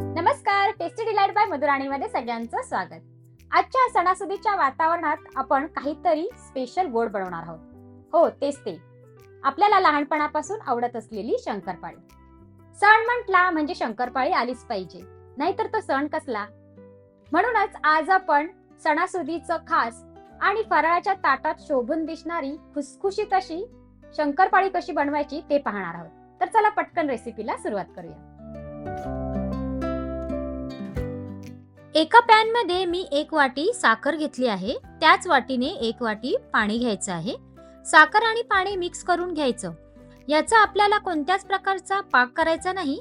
नमस्कार, tasty delight bye मधुराणीमध्ये सगळ्यांचं स्वागत. आजच्या सणासुदीच्या वातावरणात आपण काहीतरी स्पेशल गोड बनवणार आहोत. हो, तेच ते. आपल्याला लहानपणापासून आवडत असलेली शंकरपाळी. सण म्हटला म्हणजे शंकरपाळी आलीच पाहिजे, नाहीतर तो सण कसला. म्हणूनच आज आपण सणासुदीचं खास आणि फराळाच्या ताटात शोभून दिसणारी खुसखुशीत अशी शंकरपाळी कशी बनवायची ते पाहणार आहोत. तर चला पटकन रेसिपीला सुरुवात करूया. एका पॅन मध्ये मी 1 वाटी साखर घेतली आहे. त्याच वाटीने 1 वाटी पाणी घ्यायचं आहे. साखर आणि पाणी मिक्स करून घ्यायचं. याचा आपल्याला कोणत्याच प्रकारचा पाक करायचा नाही.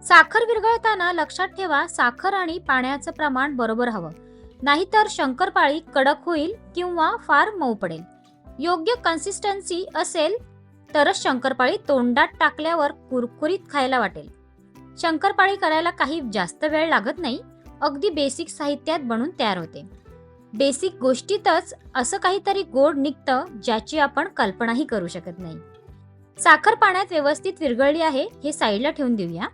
साखर विरघळताना लक्षात ठेवा, साखर आणि पाण्याचं प्रमाण बरोबर हवं, नाहीतर शंकरपाळी कडक होईल किंवा फार मऊ पडेल. योग्य कन्सिस्टन्सी असेल तरच शंकरपाळी तोंडात टाकल्यावर कुरकुरीत खायला वाटेल. शंकरपाळी करायला काही जास्त वेळ लागत नाही. अगदी बेसिक साहित्यात बनून तयार होते. बेसिक गोष्टीतच असं काहीतरी गोड निघतं ज्याची आपण कल्पनाही करू शकत नाही. साखर पाण्यात व्यवस्थित विरघळली आहे, हे साईडला ठेवून देऊया.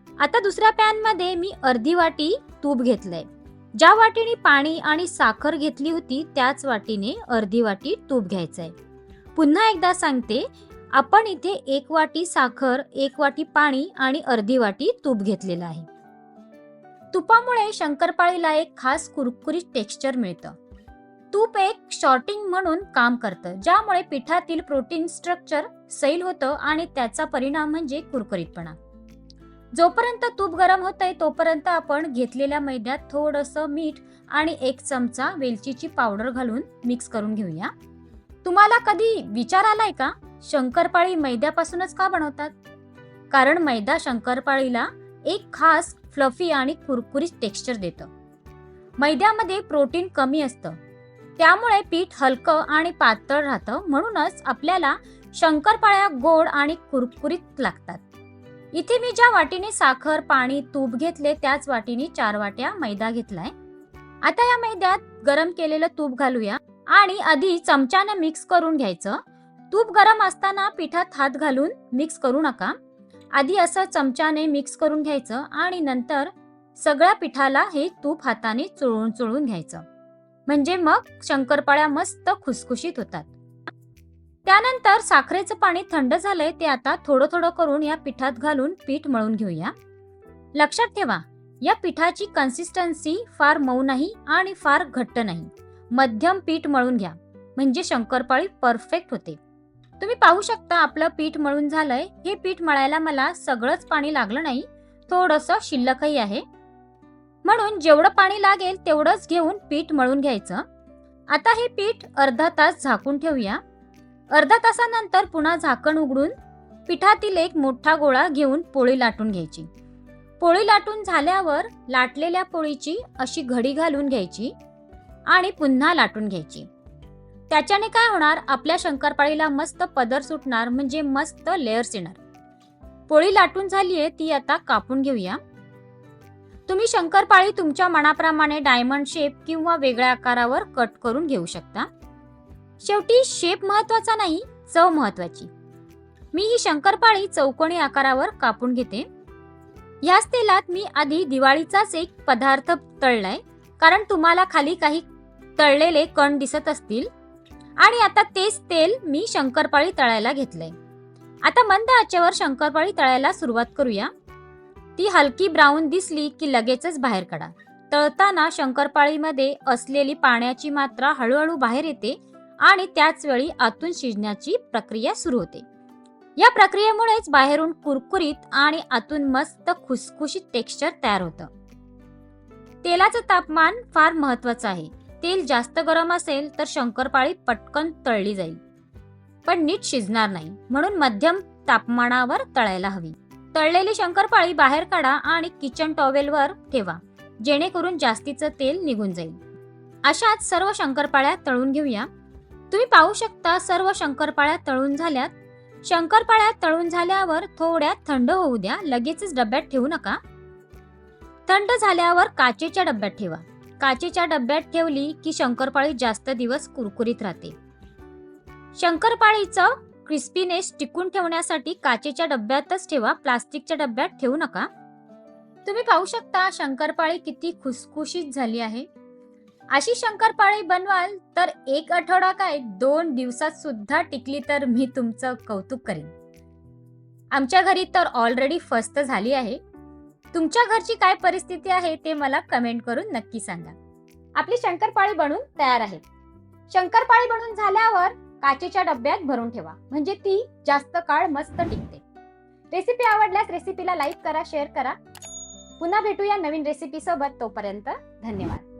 आता दुसऱ्या पॅन मध्ये मी अर्धी वाटी तूप घेतलंय. ज्या वाटीने पाणी आणि साखर घेतली होती त्याच वाटीने अर्धी वाटी तूप घ्यायचंय. पुन्हा एकदा सांगते, आपण इथे 1 वाटी साखर, 1 वाटी पाणी आणि अर्धी वाटी तूप घेतलेलं आहे. तुपामुळे शंकरपाळीला एक खास कुरकुरीत टेक्स्चर मिळतं. तूप एक शॉर्टिंग म्हणून काम करतं, ज्यामुळे पिठातील प्रोटीन स्ट्रक्चर सैल होतं आणि त्याचा परिणाम म्हणजे कुरकुरीतपणा. जोपर्यंत तूप गरम होतंय तोपर्यंत आपण घेतलेल्या मैद्यात थोडंसं मीठ आणि 1 चमचा वेलचीची पावडर घालून मिक्स करून घेऊया. तुम्हाला कधी विचार आलाय का, शंकरपाळी मैद्यापासूनच का बनवतात? कारण मैदा शंकरपाळीला एक खास फ्लफी आणि कुरकुरीत टेक्स्चर देतं. मैद्यामध्ये प्रोटीन कमी असतं, त्यामुळे पीठ हलकं आणि पातळ राहतं. म्हणूनच आपल्याला शंकरपाळ्या गोड आणि कुरकुरीत लागतात. इथे मी ज्या वाटीने साखर, पाणी, तूप घेतले त्याच वाटीने 4 वाट्या मैदा घेतलाय. आता या मैद्यात गरम केलेलं तूप घालूया आणि आधी चमच्याने मिक्स करून घ्यायचं. तूप गरम असताना पिठात हात घालून मिक्स करू नका. आधी असं चमच्याने मिक्स करून घ्यायचं आणि नंतर सगळ्या पिठाला हे तूप हाताने चोळून चोळून घ्यायचं. म्हणजे मग शंकरपाळ्या मस्त खुसखुशीत होतात. त्यानंतर साखरेचं पाणी थंड झालंय ते आता थोडं थोडं करून या पिठात घालून पीठ मळून घेऊया. लक्षात ठेवा, या पिठाची कन्सिस्टन्सी फार मऊ नाही आणि फार घट्ट नाही. मध्यम पीठ मळून घ्या, म्हणजे शंकरपाळी परफेक्ट होते. तुम्ही पाहू शकता आपलं पीठ मळून झालंय. हे पीठ मळायला मला सगळंच पाणी लागलं नाही, थोडंसं शिल्लकही आहे. म्हणून जेवढं पाणी लागेल तेवढंच घेऊन पीठ मळून घ्यायचं. आता हे पीठ अर्धा तास झाकून ठेवूया. अर्धा तासानंतर पुन्हा झाकण उघडून पिठातील एक मोठा गोळा घेऊन पोळी लाटून घ्यायची. पोळी लाटून झाल्यावर लाटलेल्या पोळीची अशी घडी घालून घ्यायची आणि पुन्हा लाटून घ्यायची. त्याच्याने काय होणार, आपल्या शंकरपाळीला मस्त पदर सुटणार, म्हणजे मस्त लेयर्स येणार. पोळी लाटून झालीये, ती आता कापून घेऊया. तुम्ही शंकरपाळी तुमच्या मनाप्रमाणे डायमंड शेप किंवा वेगळ्या आकारावर कट करून घेऊ शकता. शेवटी शेप महत्वाचा नाही, चव महत्वाची. मी ही शंकरपाळी चौकोनी आकारावर कापून घेते. याच तेलात मी आधी दिवाळीचाच एक पदार्थ तळलाय, कारण तुम्हाला खाली काही तळलेले कण दिसत असतील. आणि आता तेच तेल मी शंकरपाळी तळायला घेतलंय. आता मंद आचेवर शंकरपाळी तळायला सुरुवात करूया. ती हलकी ब्राऊन दिसली की लगेचच बाहेर काढा. तळताना शंकरपाळीमध्ये असलेली पाण्याची मात्रा हळूहळू बाहेर येते आणि त्याच वेळी आतून शिजण्याची प्रक्रिया सुरू होते. या प्रक्रियेमुळेच बाहेरून कुरकुरीत आणि आतून मस्त खुसखुशीत टेक्स्चर तयार होतं. तेलाचं तापमान फार महत्वाचं आहे. तेल जास्त गरम असेल तर शंकरपाळी पटकन तळली जाईल, पण नीट शिजणार नाही. म्हणून मध्यम तापमानावर तळायला हवी. तळलेली शंकरपाळी बाहेर काढा आणि किचन टॉवेलवर ठेवा, जेणेकरून जास्तीचं तेल निघून जाईल. अशाच सर्व शंकरपाळ्या तळून घेऊया. तुम्ही पाहू शकता सर्व शंकरपाळ्या तळून झाल्यात. शंकरपाळ्या तळून झाल्यावर थोड्या थंड होऊ द्या, लगेचच डब्यात ठेवू नका. थंड झाल्यावर काचेच्या डब्यात ठेवा. काचेच्या डब्यात ठेवली की शंकरपाळी जास्त दिवस कुरकुरीत राहते. शंकरपाळीचं क्रिस्पीनेस टिकून ठेवण्यासाठी काचेच्या डब्यातच ठेवा, प्लास्टिकच्या डब्यात ठेवू नका. तुम्ही पाहू शकता शंकरपाळी किती खुसखुशीत झाली आहे. अशी शंकरपाळी बनवाल तर 1 आठवडा काय 2 दिवसात सुद्धा टिकली तर मी तुमचं कौतुक करीन. आमच्या घरी तर ऑलरेडी फस्त झाली आहे. तुमच्या घरची काय परिस्थिती आहे ते मला कमेंट करून नक्की सांगा. आपली शंकरपाळी बनून तयार आहे. शंकरपाळी बनून झाल्यावर काचेच्या डब्यात भरून ठेवा म्हणजे ती जास्त काळ मस्त टिकते. रेसिपी आवडल्यास रेसिपीला लाईक करा, शेअर करा. पुन्हा भेटूया नवीन रेसिपी सोबत. तोपर्यंत धन्यवाद.